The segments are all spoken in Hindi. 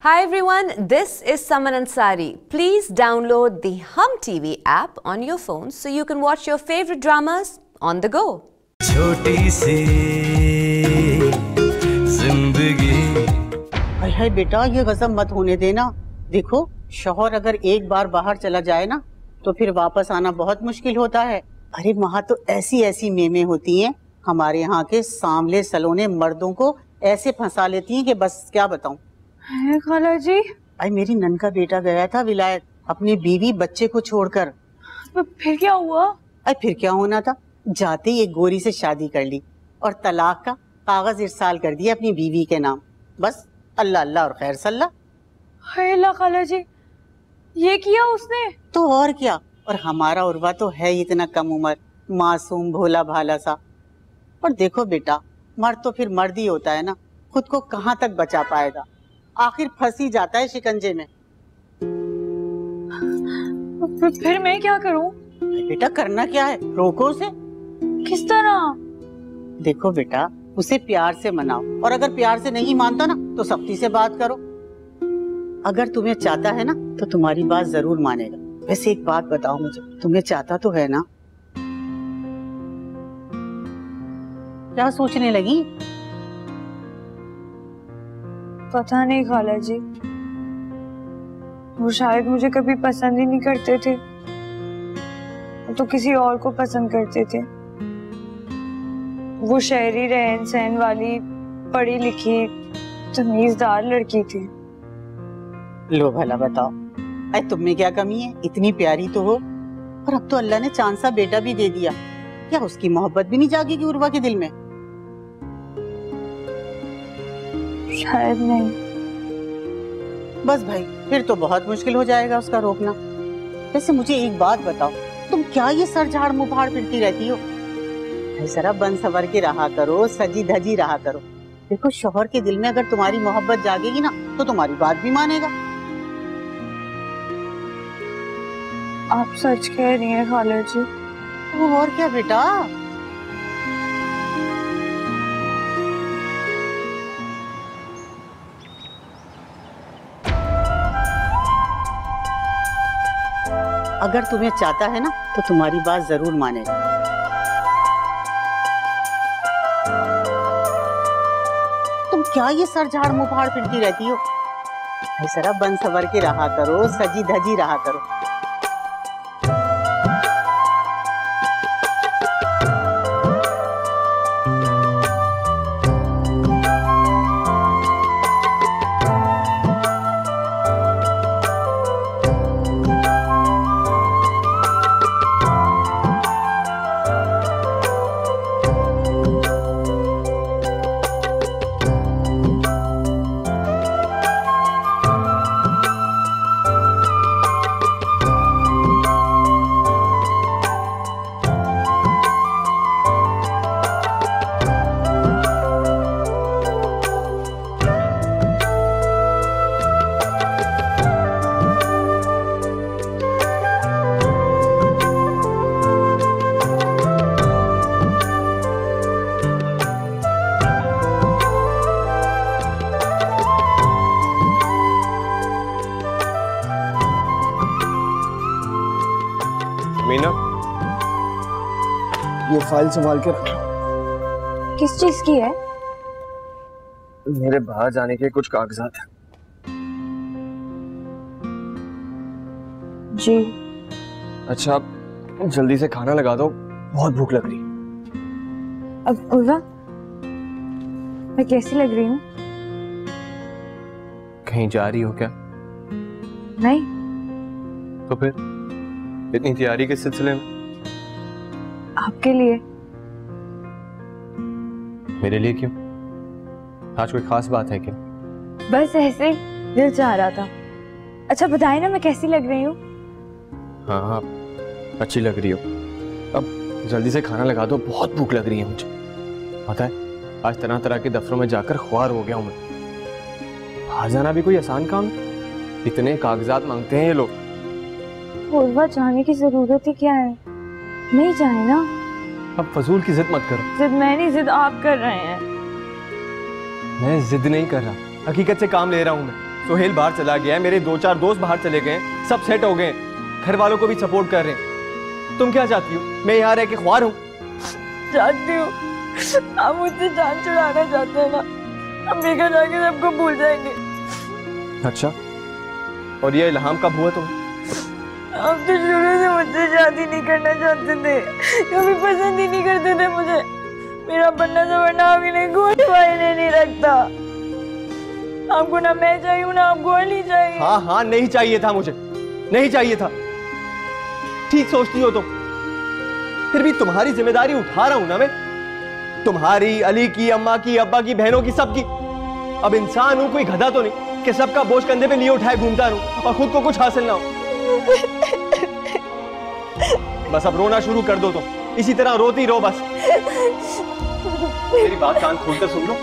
Hi everyone, this is Saman Ansari. Please download the Hum TV app on your phone so you can watch your favorite dramas on the go. छोटी सी जिंदगी। हाय हाय बेटा, ये गजब मत होने देना। देखो, शौहर अगर एक बार बाहर चला जाए ना तो फिर वापस आना बहुत मुश्किल होता है। अरे वहाँ तो ऐसी ऐसी मेमें होती हैं, हमारे यहाँ के सांवले सलोने मर्दों को ऐसे फंसा लेती हैं कि बस क्या बताऊं। है खाला जी। भाई मेरी नन का बेटा गया था विलायत अपनी बीवी बच्चे को छोड़कर। फिर क्या हुआ? अरे फिर क्या होना था, जाते ही एक गोरी से शादी कर ली और तलाक का कागज इरसाल कर दिया अपनी बीवी के नाम। बस अल्लाह अल्लाह और खैर सल्ला। हाय अल्लाह खाला जी, ये किया उसने? तो और क्या। और हमारा उर्वा तो है ही इतना कम उम्र, मासूम भोला भाला सा। और देखो बेटा, मर्द तो फिर मर्द ही होता है ना, खुद को कहाँ तक बचा पाएगा, आखिर फंस ही जाता है शिकंजे में। फिर मैं क्या करूं? बेटा करना क्या है, रोको उसे। किस तरह? देखो बेटा, उसे प्यार से मनाओ और अगर प्यार से नहीं मानता ना तो सख्ती से बात करो। अगर तुम्हें चाहता है ना तो तुम्हारी बात जरूर मानेगा। वैसे एक बात बताओ मुझे, तुम्हें चाहता तो है ना? क्या सोचने लगी? पता नहीं खाला जी, वो शायद मुझे कभी पसंद ही नहीं करते थे, वो तो किसी और को पसंद करते थे। वो शहरी रहन सहन वाली पढ़ी लिखी तमीजदार लड़की थी। लो भला बताओ, अरे तुम में क्या कमी है, इतनी प्यारी तो हो। और अब तो अल्लाह ने चांद सा बेटा भी दे दिया, क्या उसकी मोहब्बत भी नहीं जागेगी उर्वा के दिल में? शायद नहीं। बस भाई, फिर तो बहुत मुश्किल हो जाएगा उसका रोकना। वैसे मुझे एक बात बताओ, तुम क्या ये सर झाड़ मुंह फाड़ फिरती रहती हो? जरा बन सवर के रहा करो, सजी धजी रहा करो। देखो, शौहर के दिल में अगर तुम्हारी मोहब्बत जागेगी ना तो तुम्हारी बात भी मानेगा। आप सच कह रही हैं खाला जी। और क्या बेटा। अगर तुम्हें चाहता है ना तो तुम्हारी बात जरूर मानेगा। तुम क्या ये सर झाड़ मुंह फाड़ फिरती रहती हो? जरा बन सवर के रहा करो, सजी धजी रहा करो। मीना, ये फाइल संभाल के रखना। किस चीज की है? मेरे बाहर जाने के कुछ कागजात हैं। जी। अच्छा, जल्दी से खाना लगा दो, बहुत भूख लग रही। अब उर्वा, मैं कैसी लग रही हूँ? कहीं जा रही हो क्या? नहीं। तो फिर इतनी तैयारी किस सिलसिले में? आपके लिए। मेरे लिए क्यों? आज कोई खास बात है क्या? बस ऐसे ही दिल चाह रहा था। अच्छा बताए ना मैं कैसी लग रही हूँ? हाँ हाँ, अच्छी लग रही हो। अब जल्दी से खाना लगा दो, बहुत भूख लग रही है मुझे। पता है, आज तरह तरह के दफ्तरों में जाकर ख्वार हो गया हूँ मैं। बाहर जाना भी कोई आसान काम नहीं, इतने कागजात मांगते हैं ये लोग। उर्वा, जाने की जरूरत ही क्या है, नहीं जाए ना। अब फजूल की जिद मत करो। जिद मैं नहीं, जिद आप कर रहे हैं। मैं जिद नहीं कर रहा, हकीकत से काम ले रहा हूँ मैं। सोहेल बाहर चला गया है, मेरे 2-4 दोस्त बाहर चले गए हैं, सब सेट हो गए हैं, घर वालों को भी सपोर्ट कर रहे हैं। तुम क्या चाहती हो? मैं यहाँ रह के ख्वार हूँ? चाहती हूँ, आप मुझसे जान छुड़ाना चाहते हैं ना, अमेरिका जाके सबको भूल जाएंगे। अच्छा, और ये इल्हाम कब हुआ तुम्हें? आप तो शुरू से मुझसे शादी नहीं करना चाहते थे, कभी पसंद ही नहीं करते थे मुझे। मेरा बनना सवरना अभी नहीं कोई मायने नहीं रखता। आपको ना मैं चाहिए ना आपको अली चाहिए। हाँ हाँ, नहीं चाहिए था मुझे, नहीं चाहिए था। ठीक सोचती हो तुम, फिर भी तुम्हारी जिम्मेदारी उठा रहा हूं ना मैं, तुम्हारी, अली की, अम्मा की, अब्बा की, बहनों की, सबकी। अब इंसान हूं, कोई गधा तो नहीं कि सबका बोझ कंधे पे लिए उठाए घूमता रहूं और खुद को कुछ हासिल ना हो। बस अब रोना शुरू कर दो तुम, इसी तरह रोती रहो बस। मेरी बात कान खोलकर सुन लो।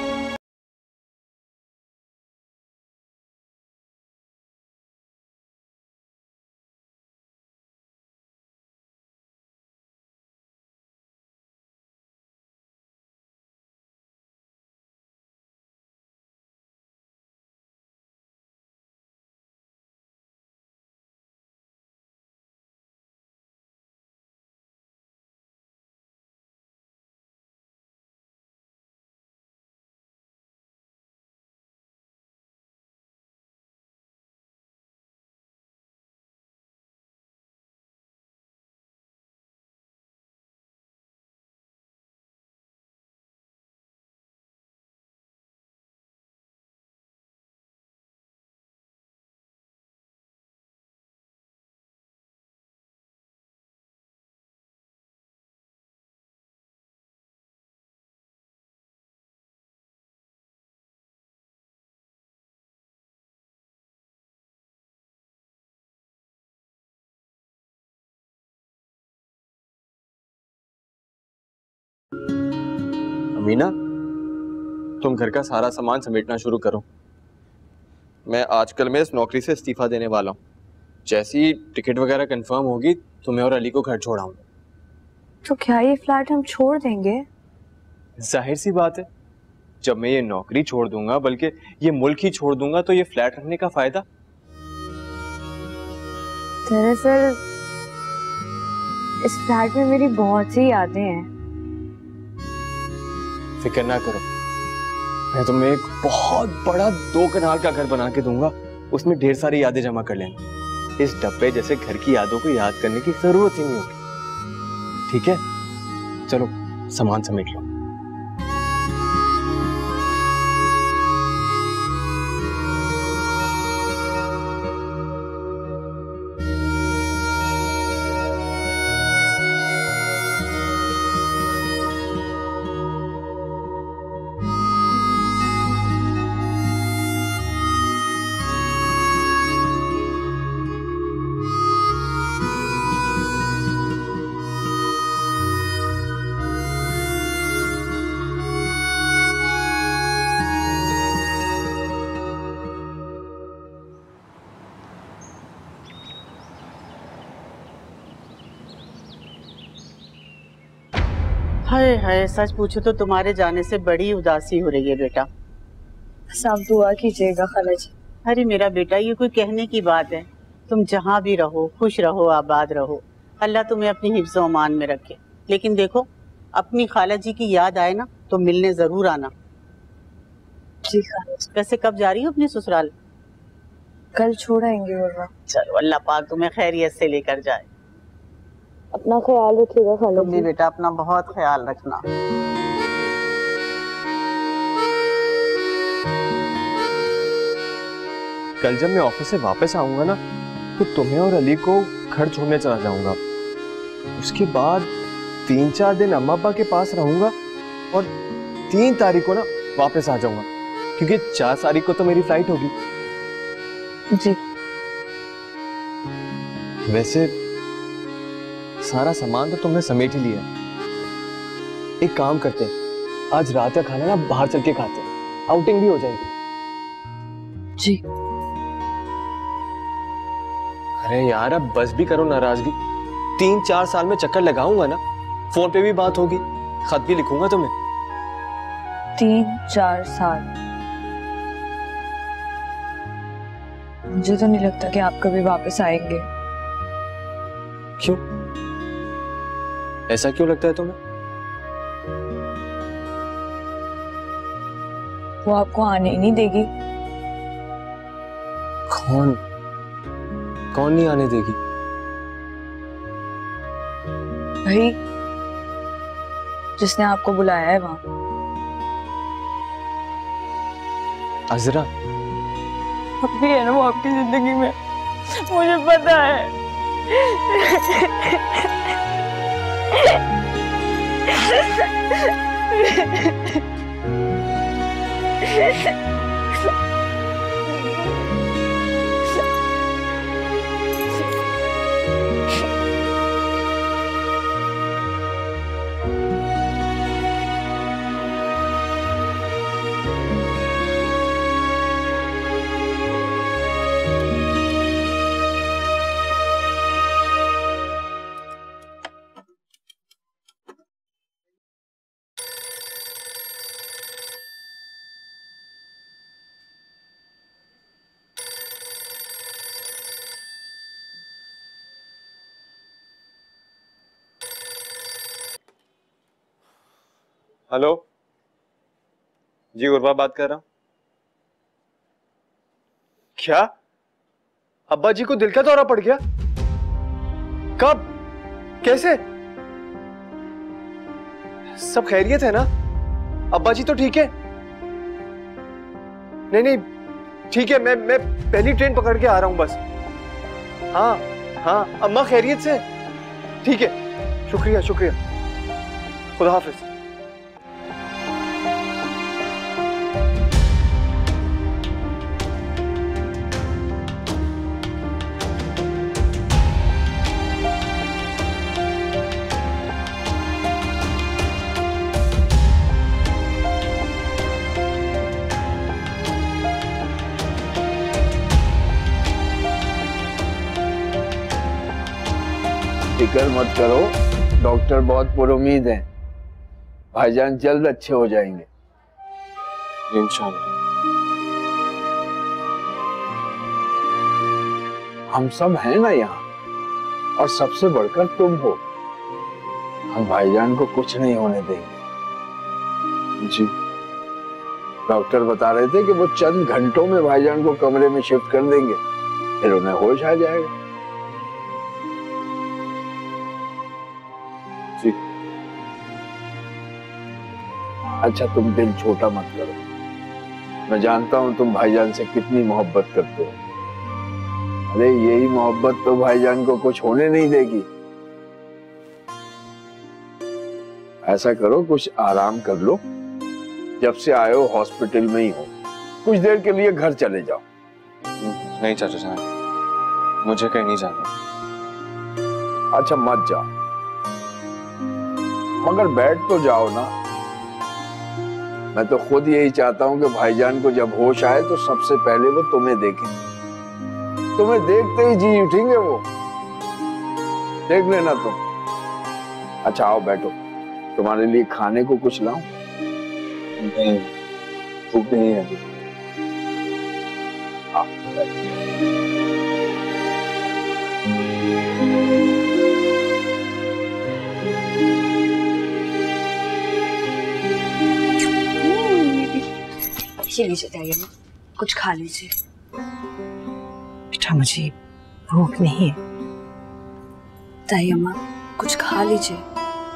अमीना, तुम घर का सारा सामान समेटना शुरू करो। मैं आजकल में इस नौकरी से इस्तीफा देने वाला हूँ। जैसी टिकट वगैरह कंफर्म होगी तो मैं और अली को घर छोड़ाऊंगा। तो क्या ये फ्लैट हम छोड़ देंगे? जाहिर सी बात है, जब मैं ये नौकरी छोड़ दूंगा, बल्कि ये मुल्क ही छोड़ दूंगा, तो ये फ्लैट रखने का फायदा। दरअसल इस फ्लैट में मेरी बहुत सी यादें हैं। फिक्र ना करो, मैं तुम्हें एक बहुत बड़ा 2 कनाल का घर बना के दूंगा, उसमें ढेर सारी यादें जमा कर लेना। इस डब्बे जैसे घर की यादों को याद करने की जरूरत ही नहीं होगी। ठीक है, चलो सामान समेट लो। हाय हाय, सच पूछो तो तुम्हारे जाने से बड़ी उदासी हो रही है बेटा। बस आप दुआ कीजिएगा खाला जी। अरे मेरा बेटा, ये कोई कहने की बात है? तुम जहाँ भी रहो खुश रहो, आबाद रहो, अल्लाह तुम्हें अपनी हिफ्ज़ और अमान में रखे। लेकिन देखो, अपनी खाला जी की याद आए ना तो मिलने जरूर आना। जी खाला जी। वैसे कब जा रही हो अपने ससुराल? कल छोड़ आएंगे वरना। चलो, अल्लाह पाक तुम्हें खैरियत से लेकर जाए। अपना ख्याल रखिएगा खाला तुम भी जी। बेटा अपना बहुत ख्याल रखना। कल जब मैं ऑफिस से वापस आऊंगा ना, तो तुम्हें और अली को घर छोड़ने चला जाऊंगा। उसके बाद 3-4 दिन अम्मा अब्बा के पास रहूंगा और 3 तारीख को ना वापस आ जाऊंगा, क्योंकि 4 तारीख को तो मेरी फ्लाइट होगी। जी। वैसे सारा सामान तो तुमने समेट ही लिया। एक काम करते हैं, आज रात का खाना ना बाहर चल के खाते हैं, आउटिंग भी हो जाएगी। जी। अरे यार, अब बस भी करो नाराजगी। 3-4 साल में चक्कर लगाऊंगा ना, फोन पे भी बात होगी, खत भी लिखूंगा तुम्हें। 3-4 साल? मुझे तो नहीं लगता कि आप कभी वापस आएंगे। क्यों? ऐसा क्यों लगता है तुम्हें? वो आपको आने ही नहीं देगी। कौन कौन नहीं आने देगी? भाई जिसने आपको बुलाया है वहां। अजरा, अब भी है ना वो आपकी जिंदगी में, मुझे पता है। हेलो जी, गुरबा बात कर रहा हूं। क्या अब्बा जी को दिल का दौरा पड़ गया? कब? कैसे? सब खैरियत है ना? अब्बा जी तो ठीक है? नहीं नहीं ठीक है, मैं पहली ट्रेन पकड़ के आ रहा हूं बस। हाँ हाँ, अम्मा खैरियत से? ठीक है, शुक्रिया शुक्रिया, खुदा हाफिज। फिक्र मत करो, डॉक्टर बहुत पुरुमीद हैं। भाईजान जल्द अच्छे हो जाएंगे इंशाल्लाह। हम सब हैं ना यहाँ, और सबसे बढ़कर तुम हो। हम भाईजान को कुछ नहीं होने देंगे। जी, डॉक्टर बता रहे थे कि वो चंद घंटों में भाईजान को कमरे में शिफ्ट कर देंगे, फिर उन्हें होश आ जाएगा। जी। अच्छा, तुम दिल छोटा मत करो। मैं जानता हूं तुम भाईजान से कितनी मोहब्बत करते हो। अरे यही मोहब्बत तो भाईजान को कुछ होने नहीं देगी। ऐसा करो, कुछ आराम कर लो। जब से आए हो हॉस्पिटल में ही हो, कुछ देर के लिए घर चले जाओ। नहीं चाचा साहब, मुझे कहीं नहीं जाना। अच्छा मत जाओ, मगर बैठ तो जाओ ना। मैं तो खुद यही चाहता हूं कि भाईजान को जब होश आए तो सबसे पहले वो तुम्हें देखें। तुम्हें देखते ही जी उठेंगे वो। देख लेना तुम। अच्छा आओ बैठो, तुम्हारे लिए खाने को कुछ लाऊं? नहीं, भूख नहीं है अभी। आओ बैठो। लीजिए ताई अम्मा, कुछ खा लीजिए। बेटा मुझे भूख नहीं है। ताई अम्मा कुछ खा लीजिए,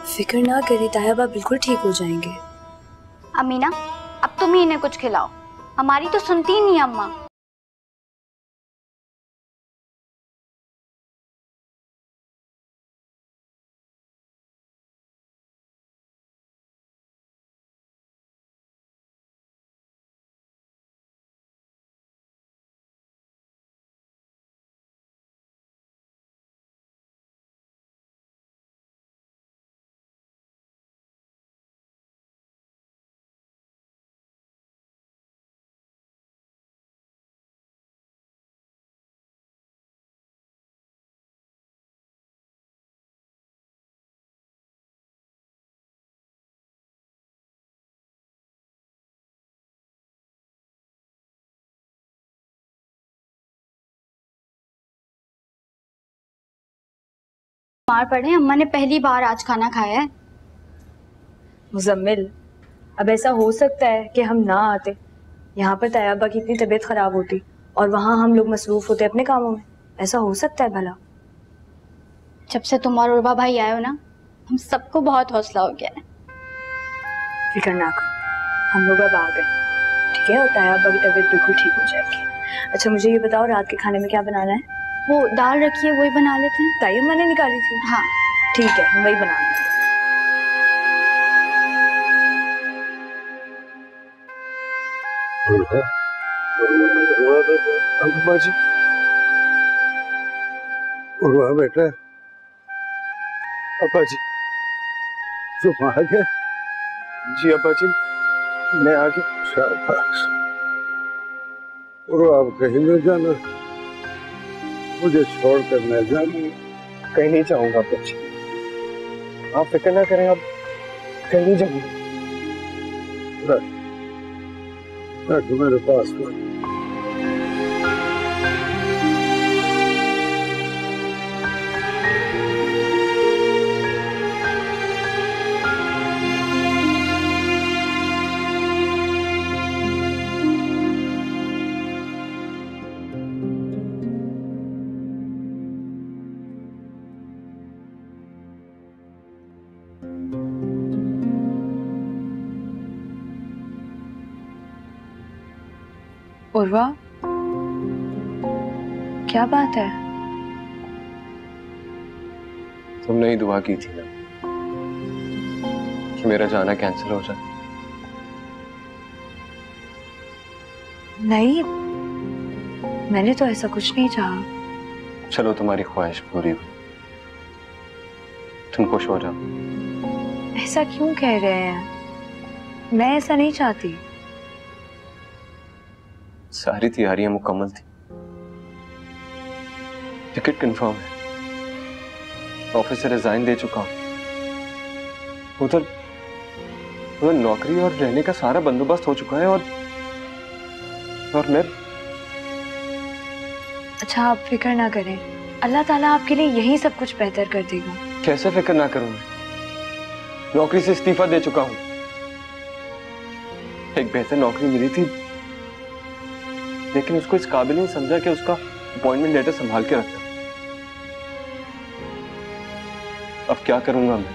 फिक्र ना करिए, तायाबा बिल्कुल ठीक हो जाएंगे। अमीना, अब तुम ही इन्हें कुछ खिलाओ, हमारी तो सुनती ही नहीं अम्मा। बीमार पड़े, अम्मा ने पहली बार आज खाना खाया है। मुजम्मिल, अब ऐसा हो सकता है कि हम ना आते, यहाँ पर तैयबा की इतनी तबीयत खराब होती और वहाँ हम लोग मसरूफ होते अपने कामों में। ऐसा हो सकता है भला? जब से तुम और उर्वा भाई आए हो ना, हम सबको बहुत हौसला हो गया है। फिक्र ना करो, हम लोग अब आ गए, ठीक है? और तैयबा की तबीयत बिल्कुल ठीक हो जाएगी। अच्छा मुझे ये बताओ, रात के खाने में क्या बनाना है? वो दाल रखी है, वही बना लेते हैं। तायब मैंने निकाली थी। हाँ ठीक है, हम वही बना लेते हैं। अब्बा जी, उर्वा बेटा, अब्बा जी। तुम आ गए? जी अब्बा जी, मैं आ गया। शाबाश। उर्वा, अब कहीं नहीं जाना? मुझे छोड़कर न जाना। कहीं नहीं जाऊंगा अब्बा जी, आप फिक्र ना करें, अब कहीं नहीं जाऊंगा। रख मेरे पास में। उर्वा, क्या बात है? तुमने ही दुआ की थी ना कि मेरा जाना कैंसिल हो जाए। नहीं, मैंने तो ऐसा कुछ नहीं चाहा। चलो तुम्हारी ख्वाहिश पूरी हुई, तुम खुश हो जाओ। ऐसा क्यों कह रहे हैं? मैं ऐसा नहीं चाहती। सारी तैयारियां मुकम्मल थी, टिकट कंफर्म है, ऑफिस से रिजाइन दे चुका हूं, उधर नौकरी और रहने का सारा बंदोबस्त हो चुका है और मैं। अच्छा आप फिक्र ना करें, अल्लाह ताला आपके लिए यही सब कुछ बेहतर कर देगा। कैसे फिक्र ना करूं मैं? नौकरी से इस्तीफा दे चुका हूं, एक बेहतर नौकरी मिली थी, लेकिन उसको इस काबिल नहीं समझा कि उसका अपॉइंटमेंट लेटर संभाल के रखता। अब क्या करूंगा मैं?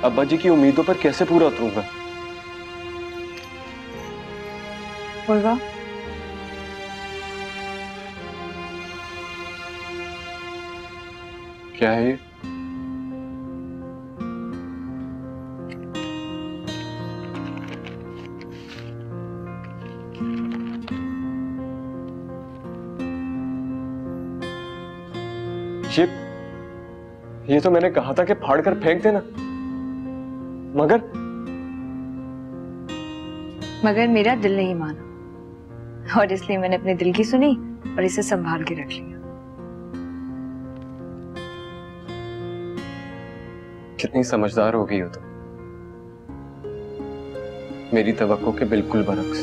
अब्बा जी की उम्मीदों पर कैसे पूरा उतरूंगा? उर्वा, क्या है ये? ये तो मैंने कहा था कि फाड़ कर फेंक देना, मगर मेरा दिल नहीं माना और इसलिए मैंने अपने दिल की सुनी और इसे संभाल के रख लिया। कितनी समझदार हो गई हो तुम, मेरी तवक्को के बिल्कुल बरक्स।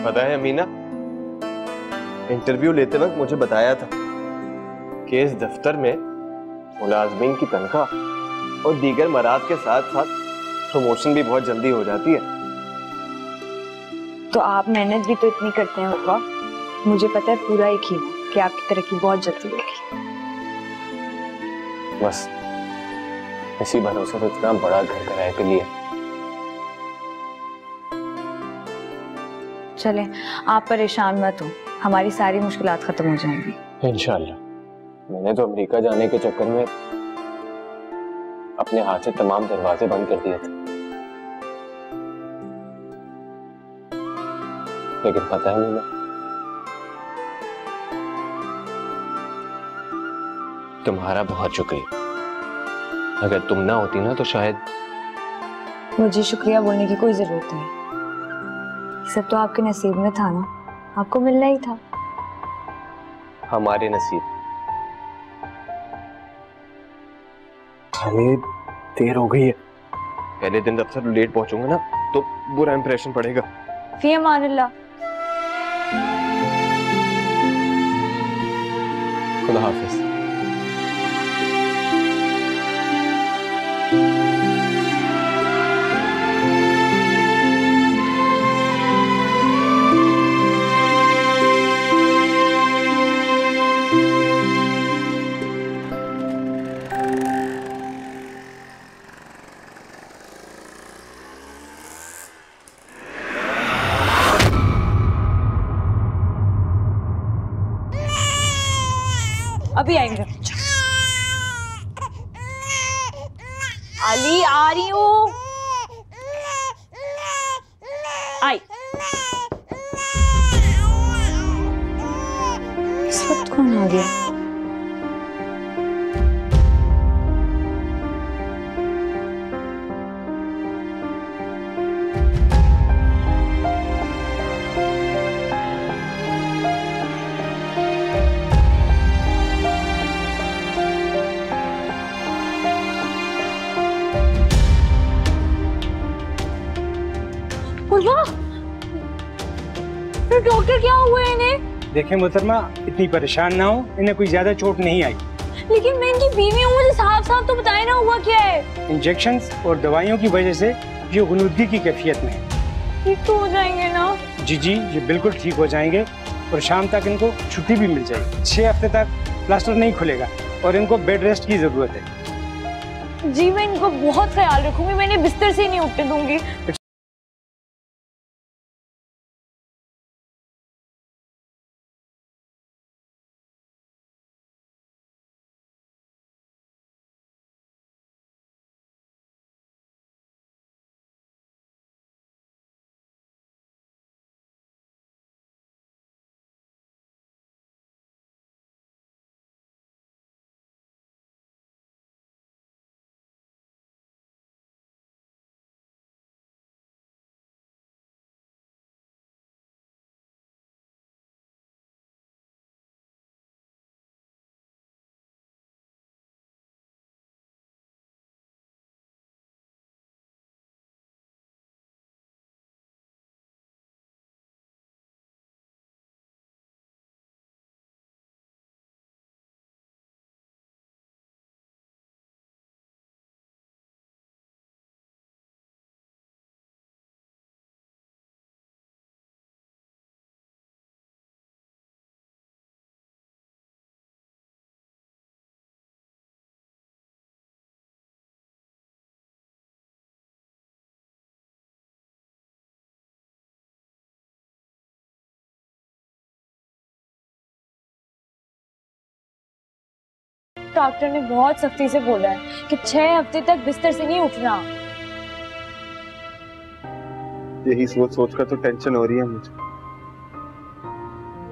पता है अमीना, इंटरव्यू लेते वक्त मुझे बताया था कि इस दफ्तर में मुलाजमीन की तनख्वाह और दीगर मराद के साथ साथ प्रमोशन भी बहुत जल्दी हो जाती है। तो आप मेहनत भी तो इतनी करते हैं उर्वा, मुझे पता है पूरा यकीन है कि आपकी तरक्की बहुत जल्दी होगी। बस इसी भरोसे तो इतना बड़ा घर किराए पे लिया। चलें, आप परेशान मत हो, हमारी सारी मुश्किलात खत्म हो जाएंगी इंशाल्लाह। मैंने तो अमेरिका जाने के चक्कर में अपने हाथ से तमाम दरवाजे बंद कर दिए थे, लेकिन पता है मुझे तुम्हारा बहुत शुक्रिया। अगर तुम ना होती ना तो शायद। मुझे शुक्रिया बोलने की कोई जरूरत नहीं, सब तो आपके नसीब में था ना, आपको मिलना ही था। हमारे नसीब। अरे देर हो गई है, पहले दिन दफ्तर लेट पहुंचूंगा ना तो बुरा इंप्रेशन पड़ेगा। फी अमानिल्लाह। खुदा हाफिज। अभी आएंगे। अली आ रही हूँ। आई। इस वक्त कौन आ गया? फिर डॉक्टर क्या हुआ है इन्हें? देखें मुहतरमा, इतनी परेशान ना हो, इन्हें कोई ज्यादा चोट नहीं आई। लेकिन मैं इनकी बीवी हूँ, मुझे साफ साफ तो बताए ना हुआ क्या है। इंजेक्शंस और दवाइयों की वजह से ये गुनूदगी की कैफियत में है। ठीक तो हो जाएंगे ना? जी जी, ये बिल्कुल ठीक हो जाएंगे और शाम तक इनको छुट्टी भी मिल जाएगी। 6 हफ्ते तक प्लास्टर नहीं खुलेगा और इनको बेड रेस्ट की जरूरत है। जी मैं इनको बहुत ख्याल रखूंगी, मैं इन्हें बिस्तर से ही नहीं उठने दूंगी। डॉक्टर ने बहुत सख्ती से बोला है कि 6 हफ्ते तक बिस्तर से नहीं उठना। यही सोच सोच कर तो टेंशन हो रही है मुझे।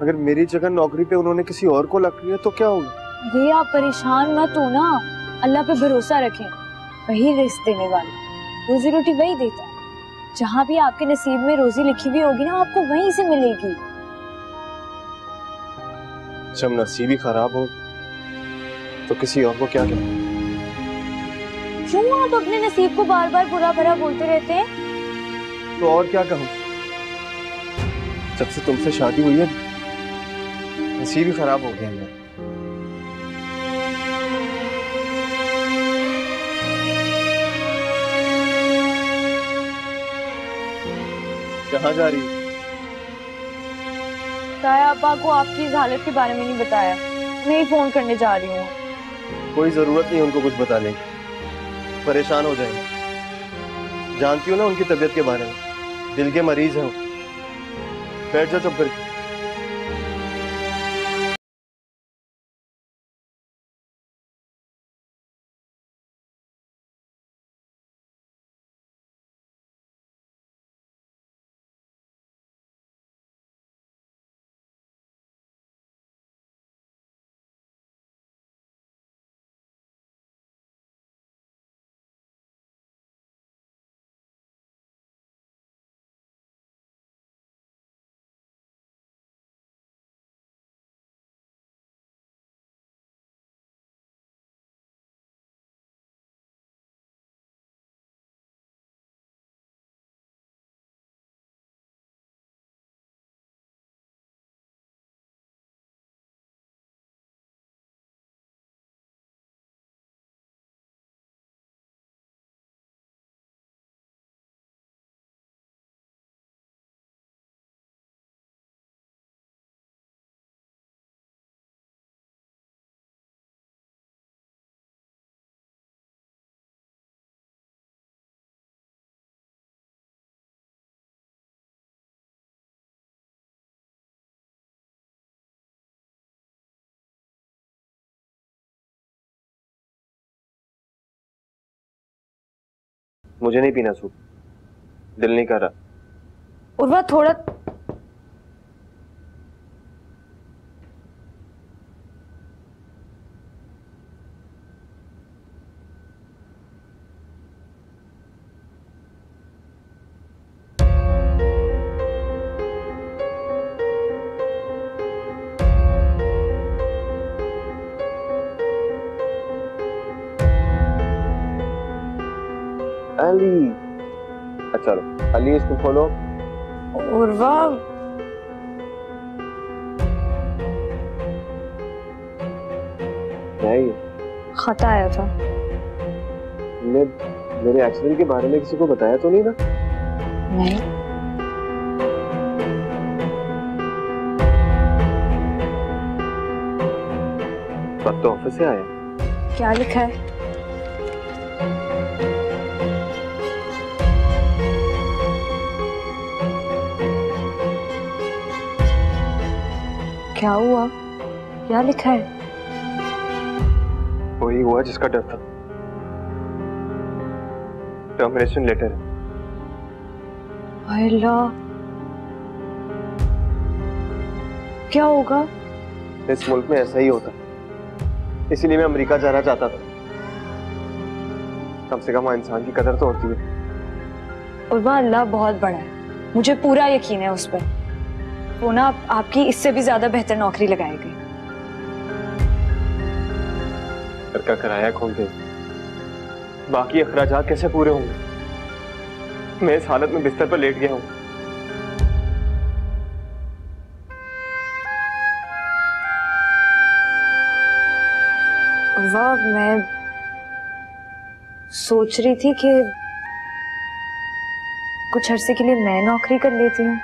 अगर मेरी जगह नौकरी पे उन्होंने किसी और को लग लिया तो क्या होगा? अरे आप परेशान मत हो ना, अल्लाह पे भरोसा रखें, वही रिस्क देने वाला, रोजी रोटी वही देता है। जहाँ भी आपके नसीब में रोजी लिखी हुई होगी ना, आपको वहीं से मिलेगी। जब नसीब ही खराब हो तो किसी और को क्या कहना? क्यों आप अपने नसीब को बार बार बुरा भला बोलते रहते हैं? तो और क्या कहूँ, जब से तुमसे शादी हुई है नसीब ही खराब हो गया मेरा। कहाँ जा रही है? ताया अब्बा को आपकी इस हालत के बारे में नहीं बताया, मैं ही फोन करने जा रही हूँ। कोई जरूरत नहीं उनको कुछ बताने की, परेशान हो जाएंगे। जानती हो ना उनकी तबीयत के बारे में, दिल के मरीज हैं वो। बैठ जाओ चुप करके। मुझे नहीं पीना सूप, दिल नहीं कर रहा। उर्वा थोड़ा अली, अच्छा लो अली, इसको खोलो। उर्वा नहीं, खत आया था। मेरे एक्सीडेंट के बारे में किसी को बताया तो नहीं ना? नहीं। पत तो ऑफिस से आया। क्या लिखा है? क्या हुआ? क्या लिखा है? वही हुआ जिसका डर था। टर्मिनेशन लेटर है। हाय अल्लाह, क्या होगा? इस मुल्क में ऐसा ही होता, इसीलिए मैं अमेरिका जाना चाहता था। कम से कम वहाँ इंसान की कदर तो होती है। और वह अल्लाह बहुत बड़ा है, मुझे पूरा यकीन है उस पर। वो ना आपकी इससे भी ज्यादा बेहतर नौकरी लगाएगी। घर का किराया खोल दे, बाकी अखराजात कैसे पूरे होंगे? मैं इस हालत में बिस्तर पर लेट गया हूँ। वाह, मैं सोच रही थी कि कुछ अरसे के लिए मैं नौकरी कर लेती हूँ।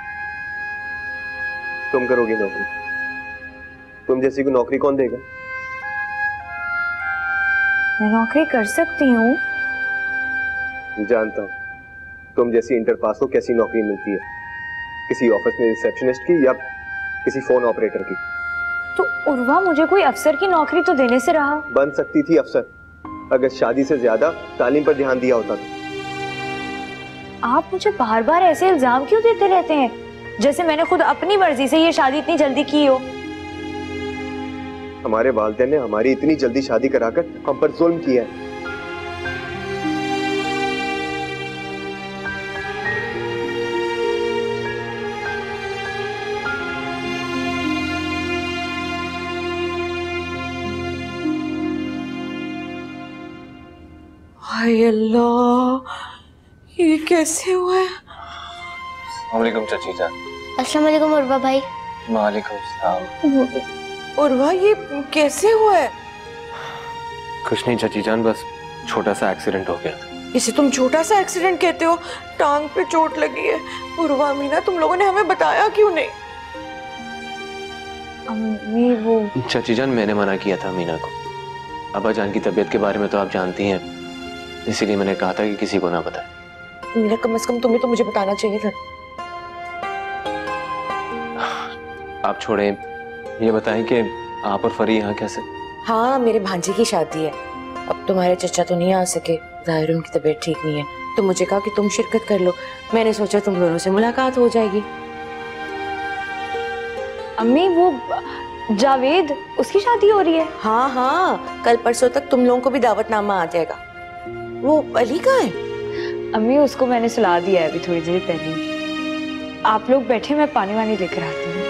तुम करोगी नौकरी? तुम जैसी को नौकरी कौन देगा? मैं नौकरी कर सकती हूँ। जानता हूँ तुम जैसी इंटर पास को कैसी नौकरी मिलती है, किसी ऑफिस में रिसेप्शनिस्ट की या किसी फोन ऑपरेटर की। तो उर्वा, मुझे कोई अफसर की नौकरी तो देने से रहा। बन सकती थी अफसर, अगर शादी से ज्यादा तालीम पर ध्यान दिया होता तो। आप मुझे बार बार ऐसे इल्जाम क्यों देते रहते हैं, जैसे मैंने खुद अपनी मर्जी से ये शादी इतनी जल्दी की हो। हमारे वालिदैन ने हमारी इतनी जल्दी शादी कराकर हम पर जुल्म किया है। हाय अल्लाह, ये कैसे हुआ है? वालेकुम चाची जान। अस्सलाम वालेकुम उर्वा भाई। वालेकुम सलाम। उर्वा, ये कैसे हुआ है? कुछ नहीं चाची जान, बस छोटा सा एक्सीडेंट हो गया। इसे तुम छोटा सा एक्सीडेंट कहते हो? टांग पे चोट लगी है। उर्वा मीना, तुम लोगों ने हमें बताया क्यों नहीं? अम्मी, वो चाची जान, मैंने मना किया था मीना को। अब्बा जान की तबीयत के बारे में तो आप जानती हैं, इसीलिए मैंने कहा था कि किसी को ना बताए। मीना, कम से कम तुम्हें तो मुझे बताना चाहिए था। आप छोड़ें, ये बताएं कि आप और फरी यहाँ कैसे? हाँ, मेरे भांजे की शादी है। अब तुम्हारे चचा तो नहीं आ सके, जाहिर उनकी तबीयत ठीक नहीं है, तो मुझे कहा कि तुम शिरकत कर लो। मैंने सोचा तुम दोनों से मुलाकात हो जाएगी। अम्मी, वो जावेद, उसकी शादी हो रही है? हाँ हाँ, कल परसों तक तुम लोगों को भी दावतनामा आ जाएगा। वो अली कहाँ है? अम्मी, उसको मैंने सुला दिया है अभी थोड़ी देर पहले। आप लोग बैठे, मैं पानी वानी लेकर आती हूँ।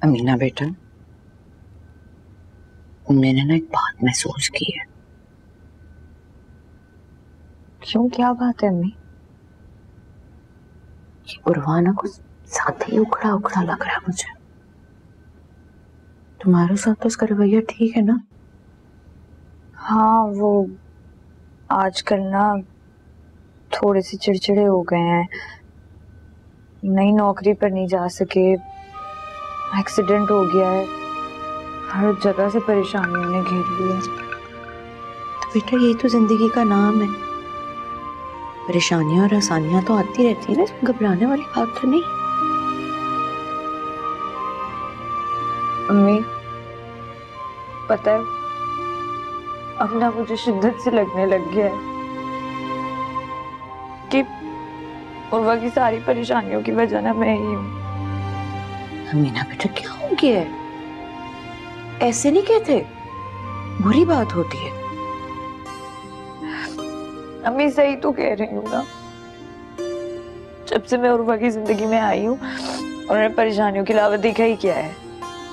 अमीना बेटा, मैंने ना एक बात महसूस की है। क्यों, क्या बात है अम्मी? ये उर्वा ना कुछ साथ ही उखड़ा उखड़ा लग रहा है मुझे। तुम्हारे साथ तो उसका रवैया ठीक है ना? हाँ, वो आजकल ना थोड़े से चिड़चिड़े हो गए हैं। नई नौकरी पर नहीं जा सके, एक्सीडेंट हो गया है, हर जगह से परेशानियों ने घेर लिया। तो बेटा यही तो जिंदगी का नाम है, परेशानियां और आसानियां तो आती रहती है ना, इसमें घबराने वाली बात तो नहीं। अम्मी पता है, अब ना मुझे शिद्दत से लगने लग गया है कि उर्वा की सारी परेशानियों की वजह ना मैं ही हूँ। अमीना बेटा क्या हो गया है? ऐसे नहीं कहते, बुरी बात होती है। अम्मी सही तो कह रही हूँ ना, जब से मैं उर्वा की जिंदगी में आई हूँ और मैंने परेशानियों के अलावा देखा ही क्या है।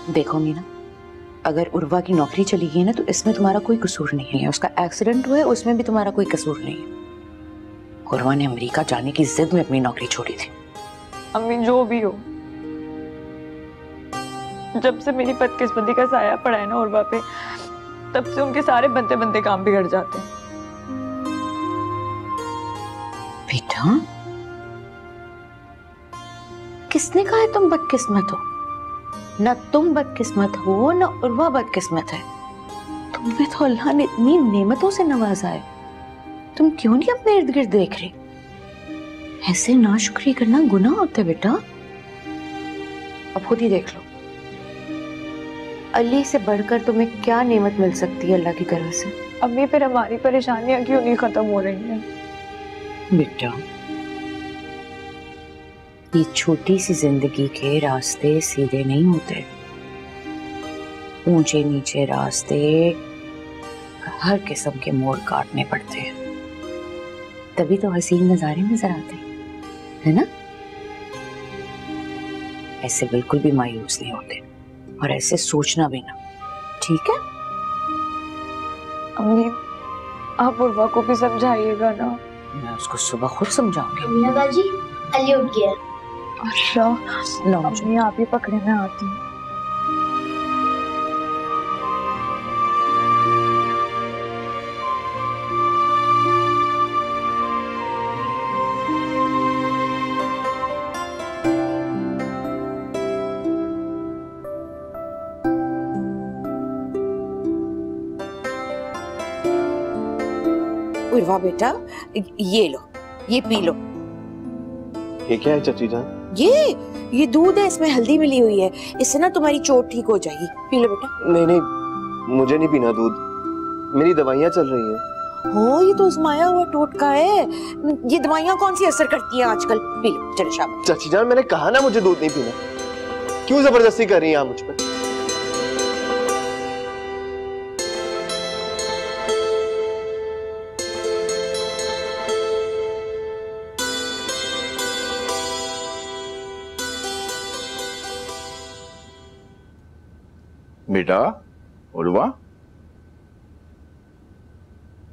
देखो मीना, अगर उर्वा की नौकरी चली गई ना तो इसमें तुम्हारा कोई कसूर नहीं है, उसका एक्सीडेंट हुआ है उसमें भी तुम्हारा कोई कसूर नहीं है। उर्वा ने अमेरिका जाने की जिद में अपनी नौकरी छोड़ी थी। अम्मी जो भी हो, जब से मेरी बदकिस्मती का साया पड़ा है ना उर्वा पे, तब से उनके सारे बनते बनते काम बिगड़ जाते हैं। बेटा किसने कहा है तुम बदकिस्मत हो? ना तुम बदकिस्मत हो ना उर्वा बदकिस्मत है। तुम्हें तो अल्लाह ने इतनी नेमतों से नवाजा है, तुम क्यों नहीं अपने इर्द गिर्द देख रही? ऐसे नाशुक्री करना गुनाह होता है बेटा। अब खुद ही देख लो, अली से बढ़कर तुम्हें क्या नेमत मिल सकती है अल्लाह की तरफ से। अम्मी फिर हमारी परेशानियां क्यों नहीं खत्म हो रही हैं? बेटा ये छोटी सी जिंदगी के रास्ते सीधे नहीं होते, ऊंचे नीचे रास्ते, हर किस्म के मोड़ काटने पड़ते हैं, तभी तो हसीन नजारे नजर आते है ना। ऐसे बिल्कुल भी मायूस नहीं होते और ऐसे सोचना भी ना, ठीक है? अम्मी आप उर्वा को भी समझाइएगा ना। मैं उसको सुबह खुद समझाऊंगी। अमीना बाजी अली उठ गया। अच्छा अम्मी आप ही पकड़े में आती हैं। उर्वा बेटा ये लो, ये पी लो। ये क्या है चाची जान? ये दूध है, इसमें हल्दी मिली हुई है, इससे ना तुम्हारी चोट ठीक हो जाएगी। पी लो बेटा। नहीं नहीं, मुझे नहीं पीना दूध, मेरी दवाइयाँ चल रही हैं। हो ये तो उस्माया हुआ टोटका है, ये दवाइयाँ कौन सी असर करती हैं आजकल? पी लो चलो शाबाश। चाची जान मैंने कहा ना मुझे दूध नहीं पीना, क्यों जबरदस्ती कर रही हैं आप मुझ पर? बेटा उर्वा।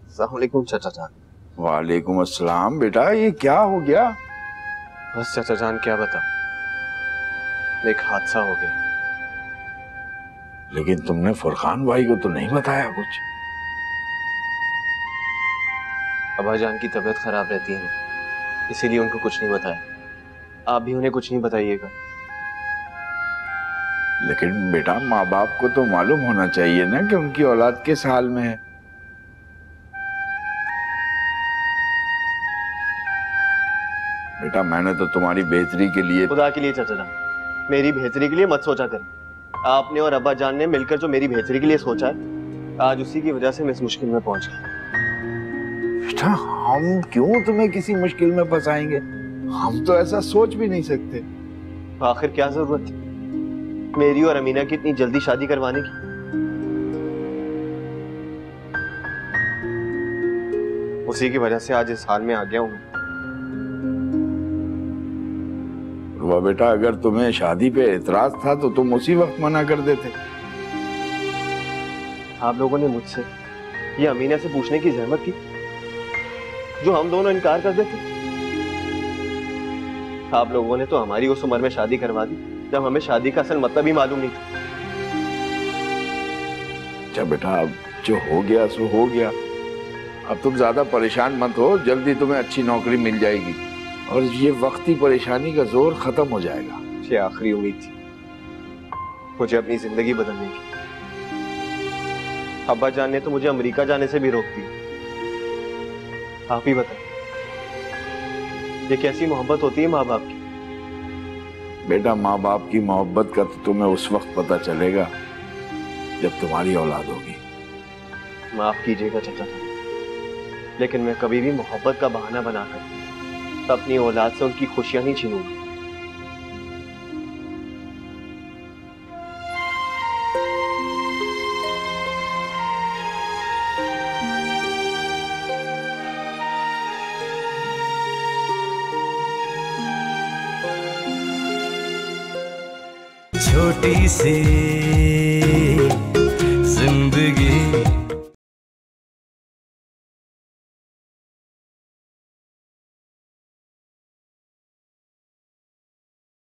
अस्सलाम वालेकुम चाचा जान। वालेकुम अस्सलाम। बेटा ये क्या हो गया? बस चाचा जान क्या बताओ, एक हादसा हो गया। लेकिन तुमने फरखान भाई को तो नहीं बताया कुछ? अब्बा जान की तबीयत खराब रहती है, इसीलिए उनको कुछ नहीं बताया। आप भी उन्हें कुछ नहीं बताइएगा। लेकिन बेटा माँ बाप को तो मालूम होना चाहिए ना कि उनकी औलाद किस हाल में है। बेटा मैंने तो तुम्हारी बेहतरी के लिए, खुदा के लिए चाचा जान, मेरी बेहतरी के लिए मत सोचा करें। आपने और अब्बा जान ने मिलकर जो मेरी बेहतरी के लिए सोचा है, आज उसी की वजह से मैं इस मुश्किल में पहुंच गया। बेटा हम क्यों तुम्हें किसी मुश्किल में फंसाएंगे? हम तो ऐसा सोच भी नहीं सकते। आखिर क्या जरूरत थी मेरी और अमीना की इतनी जल्दी शादी करवाने की? उसी की वजह से आज इस हाल में आ गया हूं। रुआ बेटा अगर तुम्हें शादी पे एतराज था तो तुम उसी वक्त मना कर देते। आप लोगों ने मुझसे ये अमीना से पूछने की जहमत की जो हम दोनों इनकार कर देते। आप लोगों ने तो हमारी उस उम्र में शादी करवा दी जब हमें शादी का असल मतलब ही मालूम नहीं था। अच्छा बेटा अब जो हो गया सो हो गया, अब तुम ज्यादा परेशान मत हो, जल्दी तुम्हें अच्छी नौकरी मिल जाएगी और ये वक्ती परेशानी का जोर खत्म हो जाएगा। ये आखिरी उम्मीद थी, मुझे अपनी जिंदगी बदलने की। अब्बा जान ने तो मुझे अमेरिका जाने से भी रोक दी। आप ही बताएं, ये कैसी मोहब्बत होती है माँ बाप की? बेटा, माँ बाप की मोहब्बत का तो तुम्हें उस वक्त पता चलेगा जब तुम्हारी औलाद होगी। माफ कीजिएगा चाचा साहब, लेकिन मैं कभी भी मोहब्बत का बहाना बनाकर अपनी औलाद से उनकी खुशियां नहीं छीनूंगा। छोटी सी